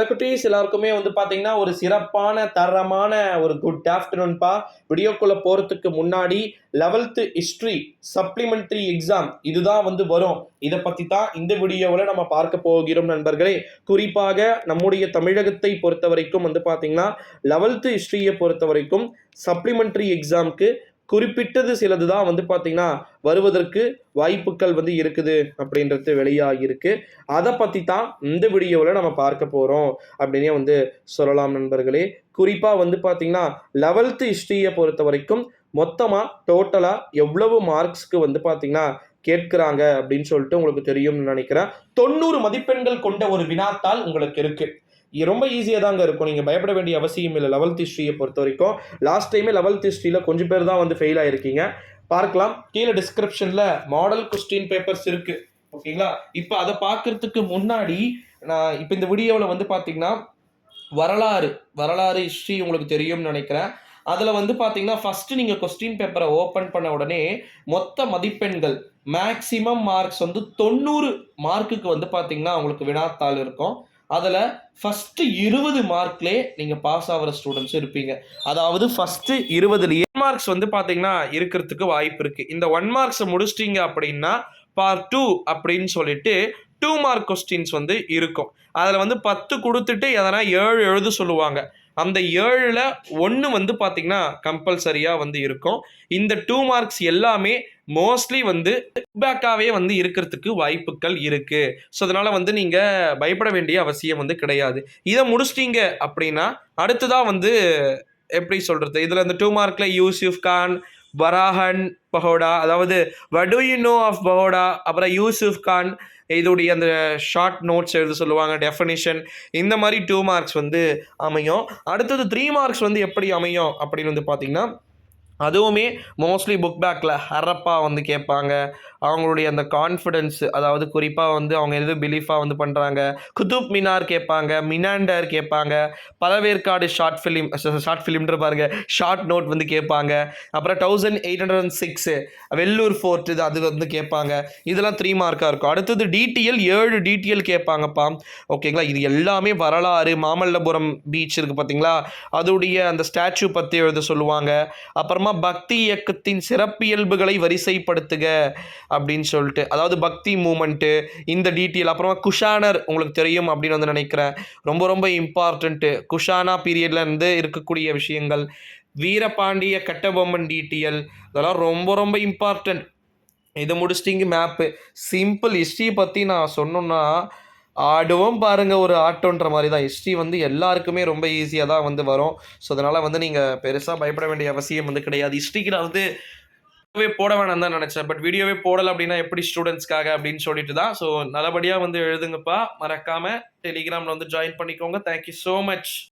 குட்டீஸ் எல்லாருக்குமே வந்து பாத்தீங்கன்னா ஒரு சிறப்பான தரமான ஒரு குட் ஆஃப்டர்நூன்பா. வீடியோக்குள்ள போறதுக்கு முன்னாடி 11th ஹிஸ்டரி சப்ளிமெண்டரி எக்ஸாம் இதுதான் வந்து வரும். இதை பத்தி தான் இந்த வீடியோவில் நம்ம பார்க்க போகிறோம் நண்பர்களே. குறிப்பாக நம்முடைய தமிழகத்தை பொறுத்த வரைக்கும் வந்து பாத்தீங்கன்னா 11th ஹிஸ்டரியை பொறுத்த வரைக்கும் சப்ளிமெண்டரி எக்ஸாம்க்கு குறிப்பிட்டது சிலது தான் வந்து பார்த்தீங்கன்னா வருவதற்கு வாய்ப்புகள் வந்து இருக்குது அப்படின்றது வெளியாகிருக்கு. அதை பற்றி தான் இந்த வீடியோவில் நம்ம பார்க்க போகிறோம் அப்படின்னே வந்து சொல்லலாம் நண்பர்களே. குறிப்பாக வந்து பார்த்தீங்கன்னா 11th ஹிஸ்டரியை பொறுத்த வரைக்கும் மொத்தமாக டோட்டலாக எவ்வளவு மார்க்ஸ்க்கு வந்து பார்த்தீங்கன்னா கேட்கிறாங்க அப்படின்னு சொல்லிட்டு உங்களுக்கு தெரியும்னு நினைக்கிறேன். 90 மதிப்பெண்கள் கொண்ட ஒரு வினாத்தாள் உங்களுக்கு இருக்கு. ரொம்ப ஈஸியாக தாங்க இருக்கும். நீங்கள் பயப்பட வேண்டிய அவசியம் இல்லை. 11th ஹிஸ்டரியை பொறுத்த வரைக்கும் லாஸ்ட் டைமே 11th ஹிஸ்டரியில் கொஞ்சம் பேர் தான் வந்து ஃபெயில் ஆயிருக்கீங்க. பார்க்கலாம். கீழே டிஸ்கிரிப்ஷனில் மாடல் கொஸ்டின் பேப்பர்ஸ் இருக்கு. ஓகேங்களா? இப்போ அதை பார்க்கறதுக்கு முன்னாடி நான் இப்போ இந்த வீடியோவில் வந்து பார்த்தீங்கன்னா வரலாறு ஹிஸ்டரி உங்களுக்கு தெரியும்னு நினைக்கிறேன். அதில் வந்து பார்த்தீங்கன்னா ஃபஸ்ட்டு நீங்கள் கொஸ்டின் பேப்பரை ஓப்பன் பண்ண உடனே மொத்த மதிப்பெண்கள் மேக்சிமம் மார்க்ஸ் வந்து 90 மார்க்குக்கு வந்து பார்த்தீங்கன்னா உங்களுக்கு வினாத்தாள் இருக்கும். அதில் ஃபஸ்ட்டு 20 மார்க்லேயே நீங்கள் பாஸ் ஆகிற ஸ்டூடெண்ட்ஸ் இருப்பீங்க. அதாவது ஃபஸ்ட்டு 20லேயே மார்க்ஸ் வந்து பார்த்தீங்கன்னா இருக்கிறதுக்கு வாய்ப்பு இருக்குது. இந்த 1 மார்க்ஸை முடிச்சிட்டிங்க அப்படின்னா பார்ட் 2 அப்படின்னு சொல்லிட்டு 2 மார்க் கொஸ்டின்ஸ் வந்து இருக்கும். அதில் வந்து 10 கொடுத்துட்டு எதனா 7 எழுத சொல்லுவாங்க. அந்த 7ல் 1 வந்து பார்த்தீங்கன்னா கம்பல்சரியாக வந்து இருக்கும். இந்த 2 மார்க்ஸ் எல்லாமே மோஸ்ட்லி வந்து பேக்காகவே வந்து இருக்கிறதுக்கு வாய்ப்புகள் இருக்கு. ஸோ அதனால வந்து நீங்கள் பயப்பட வேண்டிய அவசியம் வந்து கிடையாது. இதை முடிச்சிட்டீங்க அப்படின்னா அடுத்ததாக வந்து எப்படி சொல்கிறது, இதில் இந்த 2 மார்க்கில் யூசுஃப் கான், வராஹன் பகோடா, அதாவது what do you know of pakoda, அப்புறம் யூசுஃப் கான், இதோடைய அந்த ஷார்ட் நோட்ஸ் எழுத சொல்லுவாங்க, டெஃபினிஷன், இந்த மாதிரி 2 மார்க்ஸ் வந்து அமையும். அடுத்தது 3 மார்க்ஸ் வந்து எப்படி அமையும் அப்படின்னு வந்து பார்த்தீங்கன்னா அதுவுமே மோஸ்ட்லி புக் பேக்கில் ஹரப்பா வந்து கேட்பாங்க. அவங்களுடைய அந்த கான்ஃபிடென்ஸ், அதாவது குறிப்பாக வந்து அவங்க எது பிலீஃபாக வந்து பண்ணுறாங்க. குதுப் மினார் கேட்பாங்க, மினாண்டர் கேட்பாங்க, பழவேற்காடு ஷார்ட் ஃபிலிம்ன்ற பாருங்க ஷார்ட் நோட் வந்து கேட்பாங்க. அப்புறம் 1806 வெள்ளூர் ஃபோர்ட் அது வந்து கேட்பாங்க. இதெல்லாம் 3 மார்க்காக இருக்கும். அடுத்தது டிடிஎல் 7 டிடிஎல் கேட்பாங்கப்பா. ஓகேங்களா? இது எல்லாமே வரலாறு. மாமல்லபுரம் பீச் இருக்குது பார்த்தீங்களா, அதோடைய அந்த ஸ்டாச்சு பற்றி எழுத சொல்லுவாங்க. அப்புறமா பக்தி இயக்கத்தின் சிறப்பியல்புகளை வரிசைப்படுத்துக அப்படின்னு சொல்லிட்டு, அதாவது பக்தி மூமெண்ட்டு, இந்த டீட்டெயில். அப்புறமா குஷானர் உங்களுக்கு தெரியும் அப்படின்னு வந்து நினைக்கிறேன். ரொம்ப ரொம்ப இம்பார்ட்டண்ட்டு குஷானா பீரியட்ல இருந்து இருக்கக்கூடிய விஷயங்கள். வீரபாண்டிய கட்டபொம்மன் டீட்டெயில், இதெல்லாம் ரொம்ப ரொம்ப இம்பார்ட்டன்ட். இதை முடிச்சிட்டிங்க மேப்பு. சிம்பிள். ஹிஸ்ட்ரி பற்றி நான் சொன்னோன்னா ஆடுவோம் பாருங்கள், ஒரு ஆட்டோன்ற மாதிரி தான். ஹிஸ்ட்ரி வந்து எல்லாருக்குமே ரொம்ப ஈஸியாக தான் வந்து வரும். ஸோ அதனால் வந்து நீங்கள் பெருசாக பயப்பட வேண்டிய அவசியம் வந்து கிடையாது. ஹிஸ்ட்ரிக்கு நான் வந்து போட வேணாம் தான் நினச்சேன். பட் வீடியோவே போடலை அப்படின்னா எப்படி ஸ்டூடெண்ட்ஸ்க்காக அப்படின்னு சொல்லிட்டு தான். ஸோ நல்லபடியாக வந்து எழுதுங்கப்பா. மறக்காமல் டெலிகிராமில் வந்து ஜாயின் பண்ணிக்கோங்க. Thank you so much.